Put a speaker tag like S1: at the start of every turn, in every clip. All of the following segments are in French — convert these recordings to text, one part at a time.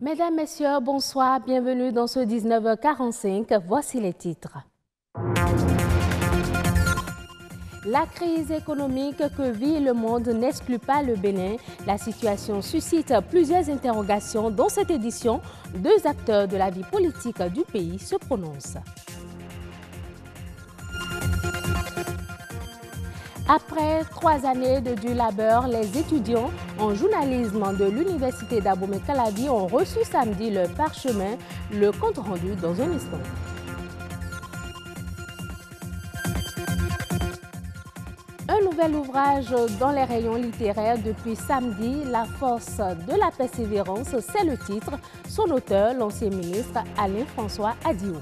S1: Mesdames, Messieurs, bonsoir, bienvenue dans ce 19h45. Voici les titres. La crise économique que vit le monde n'exclut pas le Bénin. La situation suscite plusieurs interrogations. Dans cette édition, deux acteurs de la vie politique du pays se prononcent. Après 3 années de dur labeur, les étudiants en journalisme de l'Université d'Abomey-Calavi ont reçu samedi leur parchemin, le compte rendu dans un instant. Un nouvel ouvrage dans les rayons littéraires depuis samedi, La force de la persévérance, c'est le titre. Son auteur, l'ancien ministre Alain-François Adio.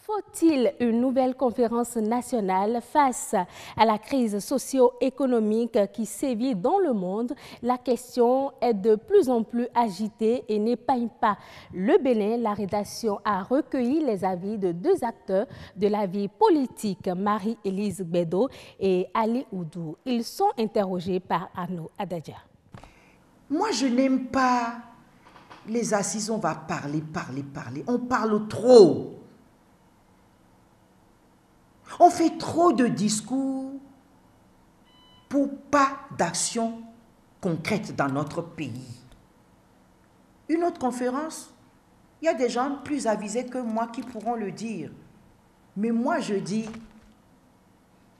S1: Faut-il une nouvelle conférence nationale face à la crise socio-économique qui sévit dans le monde? La question est de plus en plus agitée et n'épargne pas le Bénin. La rédaction a recueilli les avis de deux acteurs de la vie politique, Marie-Élise Bédo et Ali Oudou. Ils sont interrogés par Arnaud Adadja.
S2: Moi, je n'aime pas les assises, on va parler. On parle trop. On fait trop de discours pour pas d'action concrète dans notre pays. Une autre conférence, il y a des gens plus avisés que moi qui pourront le dire. Mais moi, je dis,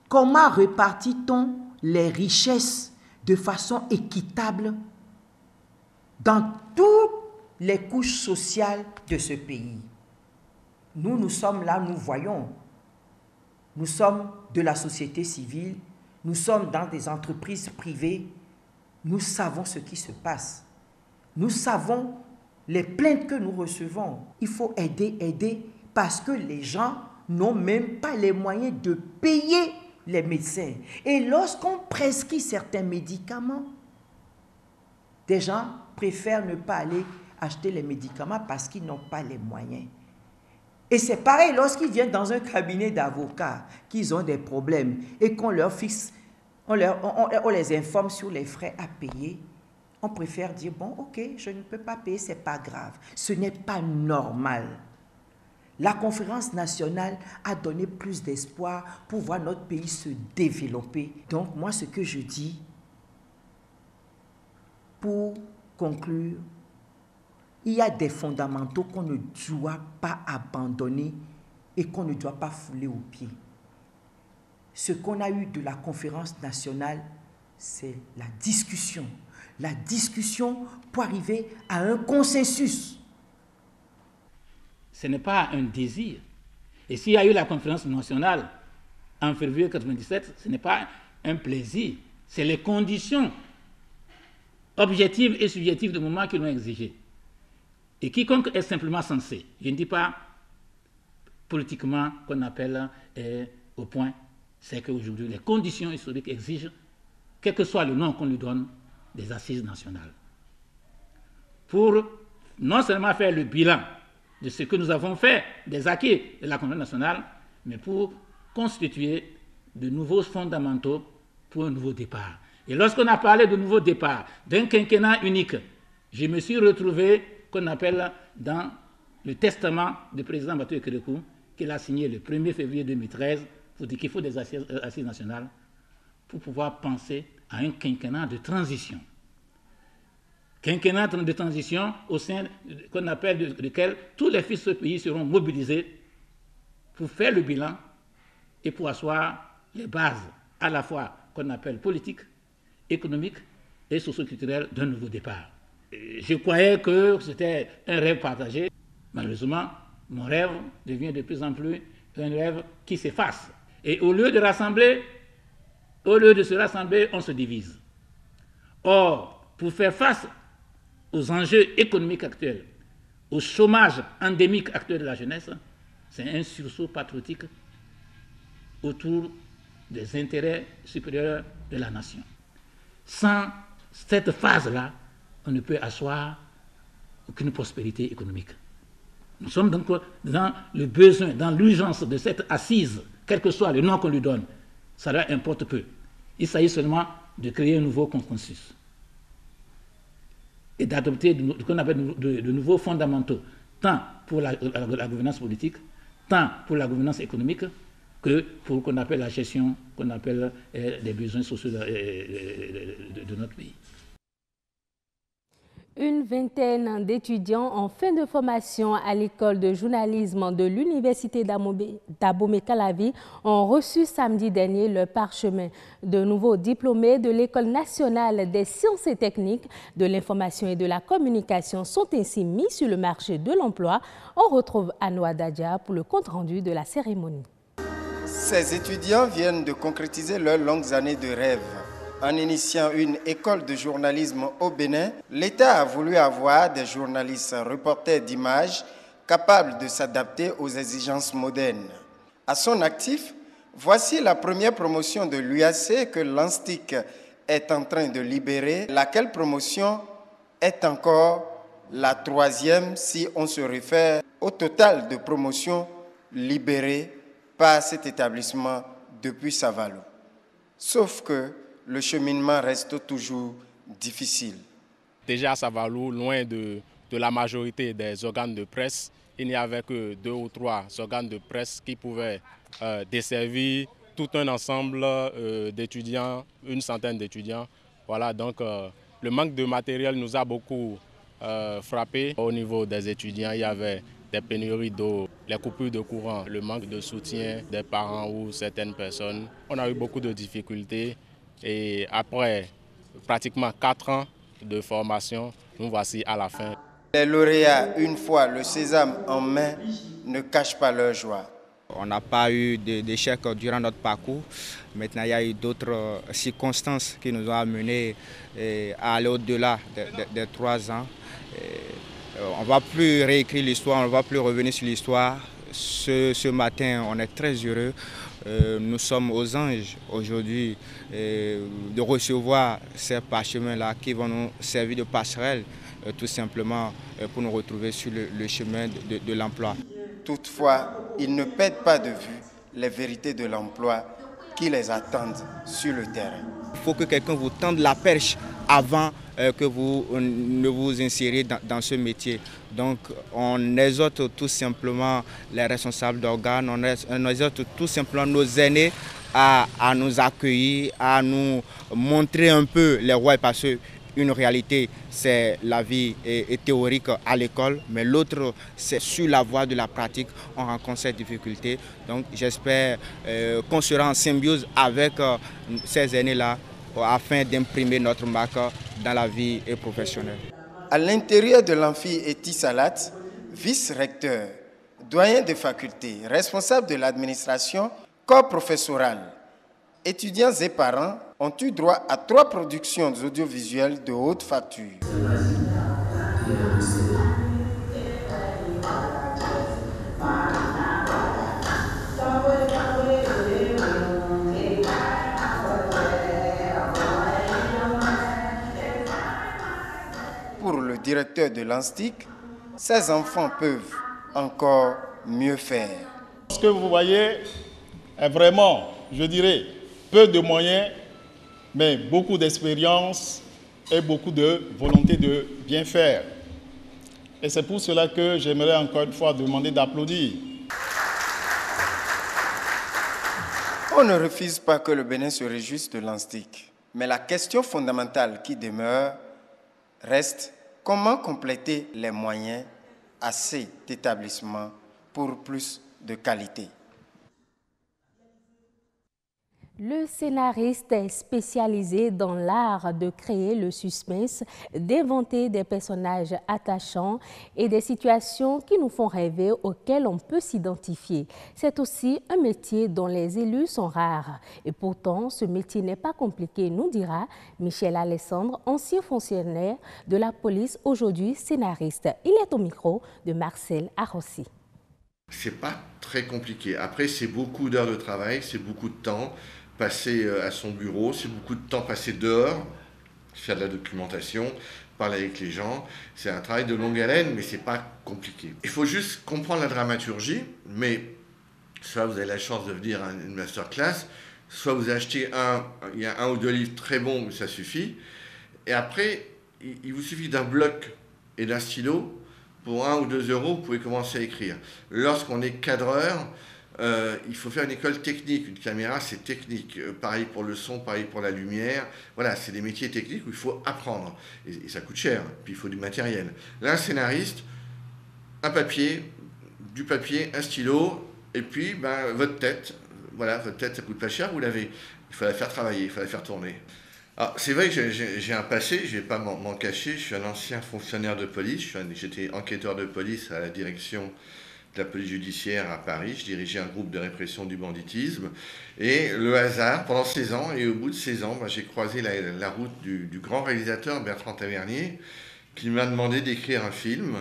S2: comment répartit-on les richesses de façon équitable dans toutes les couches sociales de ce pays? Nous sommes là, nous voyons. Nous sommes de la société civile, nous sommes dans des entreprises privées, nous savons ce qui se passe. Nous savons les plaintes que nous recevons. Il faut aider, parce que les gens n'ont même pas les moyens de payer les médecins. Et lorsqu'on prescrit certains médicaments, des gens préfèrent ne pas aller acheter les médicaments parce qu'ils n'ont pas les moyens. Et c'est pareil lorsqu'ils viennent dans un cabinet d'avocats, qu'ils ont des problèmes et qu'on leur fixe, on les informe sur les frais à payer. On préfère dire, bon, ok, je ne peux pas payer, c'est pas grave. Ce n'est pas normal. La conférence nationale a donné plus d'espoir pour voir notre pays se développer. Donc, moi, ce que je dis, pour conclure, il y a des fondamentaux qu'on ne doit pas abandonner et qu'on ne doit pas fouler aux pieds. Ce qu'on a eu de la conférence nationale, c'est la discussion. La discussion pour arriver à un consensus.
S3: Ce n'est pas un désir. Et s'il y a eu la conférence nationale en février 1997, ce n'est pas un plaisir. C'est les conditions objectives et subjectives du moment qui l'ont exigé. Et quiconque est simplement censé, je ne dis pas politiquement qu'on appelle au point, c'est qu'aujourd'hui les conditions historiques exigent, quel que soit le nom qu'on lui donne, des assises nationales. Pour non seulement faire le bilan de ce que nous avons fait, des acquis de la Conférence nationale, mais pour constituer de nouveaux fondamentaux pour un nouveau départ. Et lorsqu'on a parlé de nouveau départ, d'un quinquennat unique, je me suis retrouvé qu'on appelle dans le testament du président Bato Ekerekou, qu'il a signé le 1er février 2013, pour dire qu'il faut des assises nationales pour pouvoir penser à un quinquennat de transition. Quinquennat de transition au sein qu'on appelle duquel tous les fils de ce pays seront mobilisés pour faire le bilan et pour asseoir les bases à la fois qu'on appelle politiques, économiques et socio-culturelles d'un nouveau départ. Je croyais que c'était un rêve partagé. Malheureusement, mon rêve devient de plus en plus un rêve qui s'efface. Et au lieu de se rassembler, on se divise. Or, pour faire face aux enjeux économiques actuels, au chômage endémique actuel de la jeunesse, c'est un sursaut patriotique autour des intérêts supérieurs de la nation. Sans cette phase-là, on ne peut asseoir aucune prospérité économique. Nous sommes donc dans le besoin, dans l'urgence de cette assise, quel que soit le nom qu'on lui donne, Cela importe peu. Il s'agit seulement de créer un nouveau consensus et d'adopter ce qu'on appelle de nouveaux fondamentaux, tant pour la gouvernance politique, tant pour la gouvernance économique, que pour qu'on appelle la gestion qu'on appelle des besoins sociaux de notre pays.
S1: Une vingtaine d'étudiants en fin de formation à l'école de journalisme de l'université d'Abomey-Calavi ont reçu samedi dernier leur parchemin. De nouveaux diplômés de l'École nationale des sciences et techniques de l'information et de la communication sont ainsi mis sur le marché de l'emploi. On retrouve Anouar Dadia pour le compte-rendu de la cérémonie.
S4: Ces étudiants viennent de concrétiser leurs longues années de rêve. En initiant une école de journalisme au Bénin, l'État a voulu avoir des journalistes reporters d'images capables de s'adapter aux exigences modernes. À son actif, voici la première promotion de l'UAC que l'ANSTIC est en train de libérer, laquelle promotion est encore la troisième si on se réfère au total de promotions libérées par cet établissement depuis Savalou. Sauf que le cheminement reste toujours difficile.
S5: Déjà à Savalou, loin de la majorité des organes de presse, il n'y avait que 2 ou 3 organes de presse qui pouvaient desservir tout un ensemble d'étudiants, une centaine d'étudiants. Voilà, donc le manque de matériel nous a beaucoup frappé. Au niveau des étudiants, il y avait des pénuries d'eau, les coupures de courant, le manque de soutien des parents ou certaines personnes. On a eu beaucoup de difficultés. Et après pratiquement 4 ans de formation, nous voici à la fin.
S4: Les lauréats, une fois le sésame en main, ne cachent pas leur joie.
S6: On n'a pas eu d'échec durant notre parcours. Maintenant, il y a eu d'autres circonstances qui nous ont amenés à aller au-delà des 3 ans. On ne va plus réécrire l'histoire, on ne va plus revenir sur l'histoire. Ce matin, on est très heureux. Nous sommes aux anges aujourd'hui de recevoir ces parchemins-là qui vont nous servir de passerelle tout simplement pour nous retrouver sur le chemin de l'emploi.
S4: Toutefois, ils ne perdent pas de vue les vérités de l'emploi qui les attendent sur le terrain.
S6: Il faut que quelqu'un vous tende la perche avant que vous ne vous insériez dans ce métier. Donc on exhorte tout simplement les responsables d'organes, on exhorte tout simplement nos aînés à nous accueillir, à nous montrer un peu les voies, parce qu'une réalité, c'est la vie théorique à l'école, mais l'autre, c'est sur la voie de la pratique, on rencontre ces difficultés. Donc j'espère qu'on sera en symbiose avec ces aînés-là afin d'imprimer notre marque dans la vie professionnelle.
S4: À l'intérieur de l'amphi Eti Salat, vice-recteur, doyen de faculté, responsable de l'administration, corps professoral, étudiants et parents ont eu droit à 3 productions audiovisuelles de haute facture. Pour le directeur de l'ANSTIC, ces enfants peuvent encore mieux faire.
S7: Ce que vous voyez est vraiment, je dirais, peu de moyens, mais beaucoup d'expérience et beaucoup de volonté de bien faire. Et c'est pour cela que j'aimerais encore une fois demander d'applaudir.
S4: On ne refuse pas que le Bénin se réjouisse de l'ANSTIC, mais la question fondamentale qui demeure reste: comment compléter les moyens à cet établissement pour plus de qualité?
S1: Le scénariste est spécialisé dans l'art de créer le suspense, d'inventer des personnages attachants et des situations qui nous font rêver, auxquelles on peut s'identifier. C'est aussi un métier dont les élus sont rares. Et pourtant, ce métier n'est pas compliqué, nous dira Michel Alessandre, ancien fonctionnaire de la police, aujourd'hui scénariste. Il est au micro de Marcel Arrossi.
S8: C'est pas très compliqué. Après, c'est beaucoup d'heures de travail, c'est beaucoup de temps passé à son bureau, c'est beaucoup de temps passé dehors, faire de la documentation, parler avec les gens. C'est un travail de longue haleine, mais c'est pas compliqué. Il faut juste comprendre la dramaturgie, mais ça, vous avez la chance de venir à une masterclass. Soit vous achetez il y a 1 ou 2 livres très bons, ça suffit. Et après, il vous suffit d'un bloc et d'un stylo. Pour 1 ou 2 euros, vous pouvez commencer à écrire. Lorsqu'on est cadreur, il faut faire une école technique. Une caméra, c'est technique. Pareil pour le son, pareil pour la lumière. Voilà, c'est des métiers techniques où il faut apprendre. Et ça coûte cher. Puis il faut du matériel. Là, un scénariste, du papier, un stylo, et puis votre tête. Voilà, votre tête, ça coûte pas cher, vous l'avez. Il faut la faire travailler, il faut la faire tourner. Alors, c'est vrai que j'ai un passé, je ne vais pas m'en cacher. Je suis un ancien fonctionnaire de police. J'étais enquêteur de police à la direction de la police judiciaire à Paris. Je dirigeais un groupe de répression du banditisme. Et le hasard, pendant 16 ans, et au bout de 16 ans, j'ai croisé la route du grand réalisateur Bertrand Tavernier, qui m'a demandé d'écrire un film.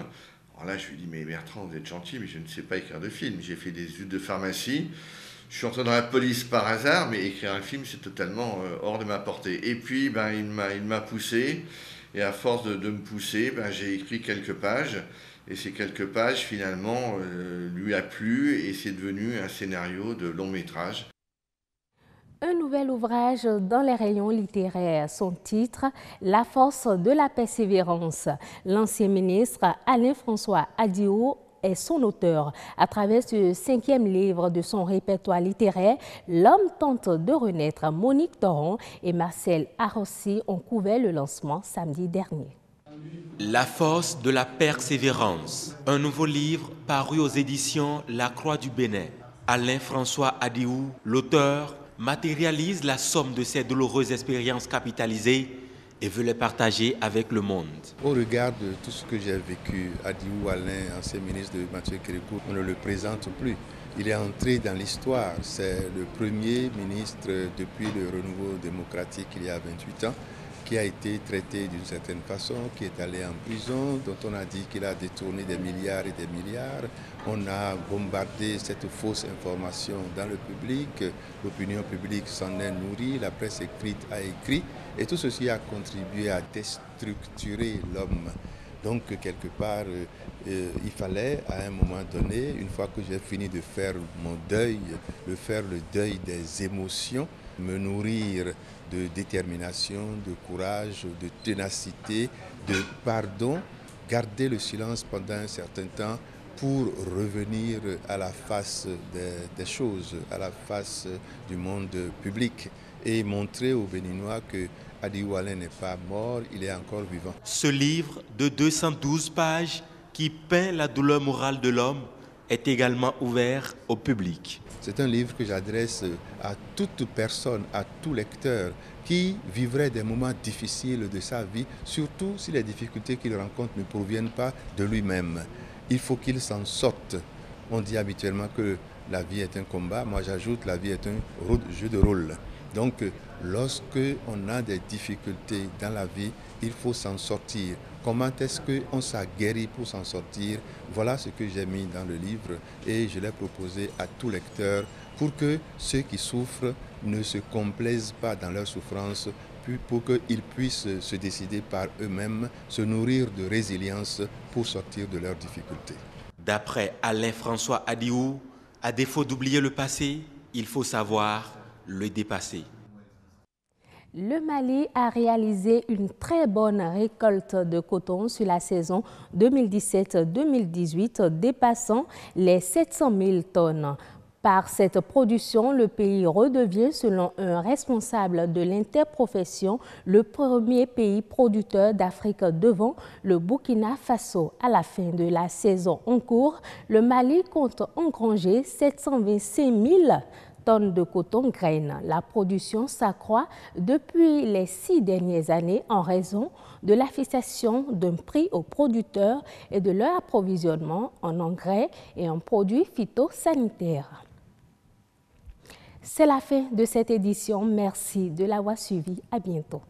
S8: Alors là, je lui ai dit, mais Bertrand, vous êtes gentil, mais je ne sais pas écrire de film. J'ai fait des études de pharmacie. Je suis entré dans la police par hasard, mais écrire un film, c'est totalement hors de ma portée. Et puis, il m'a poussé, et à force de me pousser, j'ai écrit quelques pages. Et ces quelques pages, finalement, lui a plu, et c'est devenu un scénario de long métrage.
S1: Un nouvel ouvrage dans les rayons littéraires. Son titre, La force de la persévérance. L'ancien ministre Alain-François Adio est son auteur. À travers ce 5e livre de son répertoire littéraire, L'homme tente de renaître. Monique Thoron et Marcel Arossi ont couvert le lancement samedi dernier.
S9: La force de la persévérance. Un nouveau livre paru aux éditions La Croix du Bénin. Alain-François Adiou, l'auteur, matérialise la somme de ses douloureuses expériences capitalisées et veut les partager avec le monde.
S10: Au regard de tout ce que j'ai vécu, Adiou Alain, ancien ministre de Mathieu Kérékou, on ne le présente plus. Il est entré dans l'histoire. C'est le premier ministre depuis le renouveau démocratique il y a 28 ans qui a été traité d'une certaine façon, qui est allé en prison, dont on a dit qu'il a détourné des milliards et des milliards. On a bombardé cette fausse information dans le public. L'opinion publique s'en est nourrie, la presse écrite a écrit. Et tout ceci a contribué à déstructurer l'homme. Donc, quelque part, il fallait, à un moment donné, une fois que j'ai fini de faire mon deuil, de faire le deuil des émotions, me nourrir de détermination, de courage, de ténacité, de pardon, garder le silence pendant un certain temps pour revenir à la face des choses, à la face du monde public et montrer aux Béninois que Adiou Alain n'est pas mort, il est encore vivant.
S9: Ce livre de 212 pages qui peint la douleur morale de l'homme est également ouvert au public.
S10: C'est un livre que j'adresse à toute personne, à tout lecteur qui vivrait des moments difficiles de sa vie, surtout si les difficultés qu'il rencontre ne proviennent pas de lui-même. Il faut qu'il s'en sorte. On dit habituellement que la vie est un combat, moi j'ajoute la vie est un jeu de rôle. Donc lorsque on a des difficultés dans la vie, il faut s'en sortir. Comment est-ce qu'on s'aguerrit pour s'en sortir? Voilà ce que j'ai mis dans le livre et je l'ai proposé à tout lecteur pour que ceux qui souffrent ne se complaisent pas dans leur souffrance, pour qu'ils puissent se décider par eux-mêmes, se nourrir de résilience pour sortir de leurs difficultés.
S9: D'après Alain-François Adiou, à défaut d'oublier le passé, il faut savoir le dépasser.
S1: Le Mali a réalisé une très bonne récolte de coton sur la saison 2017-2018, dépassant les 700 000 tonnes. Par cette production, le pays redevient, selon un responsable de l'interprofession, le premier pays producteur d'Afrique devant le Burkina Faso. À la fin de la saison en cours, le Mali compte engranger 725 000 tonnes de coton graines. La production s'accroît depuis les 6 dernières années en raison de la fixation d'un prix aux producteurs et de leur approvisionnement en engrais et en produits phytosanitaires. C'est la fin de cette édition. Merci de l'avoir suivi. À bientôt.